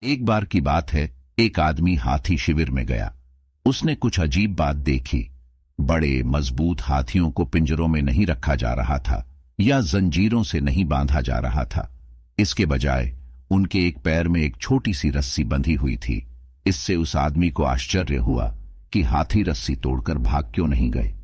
एक बार की बात है, एक आदमी हाथी शिविर में गया। उसने कुछ अजीब बात देखी। बड़े मजबूत हाथियों को पिंजरों में नहीं रखा जा रहा था या जंजीरों से नहीं बांधा जा रहा था। इसके बजाय उनके एक पैर में एक छोटी सी रस्सी बंधी हुई थी। इससे उस आदमी को आश्चर्य हुआ कि हाथी रस्सी तोड़कर भाग क्यों नहीं गए।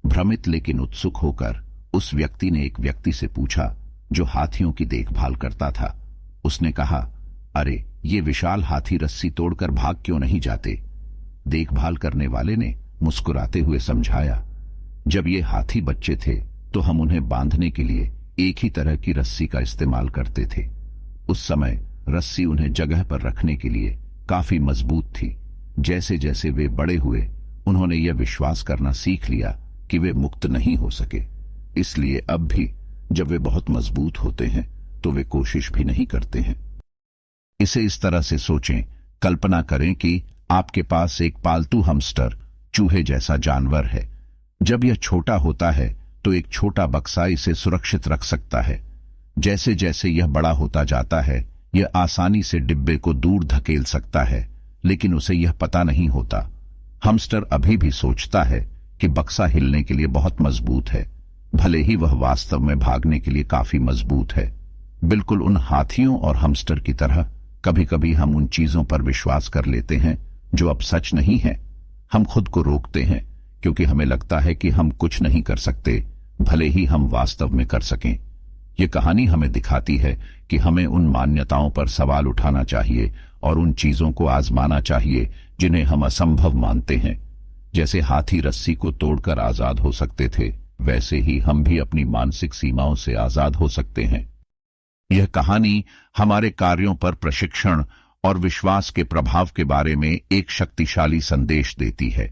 भ्रमित लेकिन उत्सुक होकर उस व्यक्ति ने एक व्यक्ति से पूछा जो हाथियों की देखभाल करता था। उसने कहा, अरे ये विशाल हाथी रस्सी तोड़कर भाग क्यों नहीं जाते? देखभाल करने वाले ने मुस्कुराते हुए समझाया, जब ये हाथी बच्चे थे तो हम उन्हें बांधने के लिए एक ही तरह की रस्सी का इस्तेमाल करते थे। उस समय रस्सी उन्हें जगह पर रखने के लिए काफी मजबूत थी। जैसे जैसे वे बड़े हुए उन्होंने यह विश्वास करना सीख लिया कि वे मुक्त नहीं हो सके। इसलिए अब भी जब वे बहुत मजबूत होते हैं तो वे कोशिश भी नहीं करते हैं। इसे इस तरह से सोचें, कल्पना करें कि आपके पास एक पालतू हैमस्टर चूहे जैसा जानवर है। जब यह छोटा होता है तो एक छोटा बक्सा इसे सुरक्षित रख सकता है। जैसे जैसे यह बड़ा होता जाता है यह आसानी से डिब्बे को दूर धकेल सकता है, लेकिन उसे यह पता नहीं होता। हैमस्टर अभी भी सोचता है कि बक्सा हिलने के लिए बहुत मजबूत है, भले ही वह वास्तव में भागने के लिए काफी मजबूत है। बिल्कुल उन हाथियों और हैमस्टर की तरह कभी कभी हम उन चीजों पर विश्वास कर लेते हैं जो अब सच नहीं है। हम खुद को रोकते हैं क्योंकि हमें लगता है कि हम कुछ नहीं कर सकते, भले ही हम वास्तव में कर सकें। यह कहानी हमें दिखाती है कि हमें उन मान्यताओं पर सवाल उठाना चाहिए और उन चीजों को आजमाना चाहिए जिन्हें हम असंभव मानते हैं। जैसे हाथी रस्सी को तोड़कर आजाद हो सकते थे, वैसे ही हम भी अपनी मानसिक सीमाओं से आजाद हो सकते हैं। यह कहानी हमारे कार्यों पर प्रशिक्षण और विश्वास के प्रभाव के बारे में एक शक्तिशाली संदेश देती है।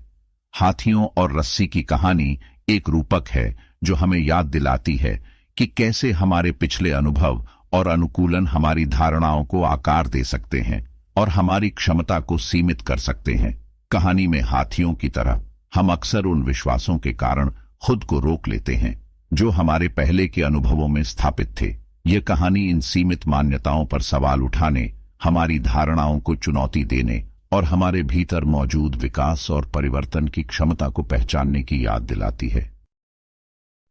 हाथियों और रस्सी की कहानी एक रूपक है जो हमें याद दिलाती है कि कैसे हमारे पिछले अनुभव और अनुकूलन हमारी धारणाओं को आकार दे सकते हैं और हमारी क्षमता को सीमित कर सकते हैं। कहानी में हाथियों की तरह हम अक्सर उन विश्वासों के कारण खुद को रोक लेते हैं जो हमारे पहले के अनुभवों में स्थापित थे। यह कहानी इन सीमित मान्यताओं पर सवाल उठाने, हमारी धारणाओं को चुनौती देने और हमारे भीतर मौजूद विकास और परिवर्तन की क्षमता को पहचानने की याद दिलाती है।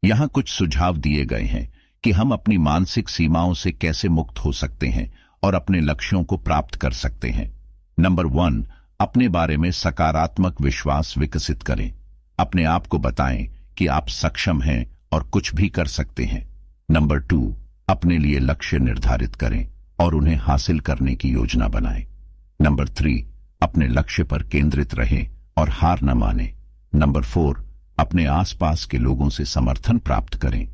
यहां कुछ सुझाव दिए गए हैं कि हम अपनी मानसिक सीमाओं से कैसे मुक्त हो सकते हैं और अपने लक्ष्यों को प्राप्त कर सकते हैं। नंबर 1, अपने बारे में सकारात्मक विश्वास विकसित करें। अपने आप को बताएं कि आप सक्षम हैं और कुछ भी कर सकते हैं। नंबर 2, अपने लिए लक्ष्य निर्धारित करें और उन्हें हासिल करने की योजना बनाएं। नंबर 3, अपने लक्ष्य पर केंद्रित रहें और हार न मानें। नंबर 4, अपने आसपास के लोगों से समर्थन प्राप्त करें।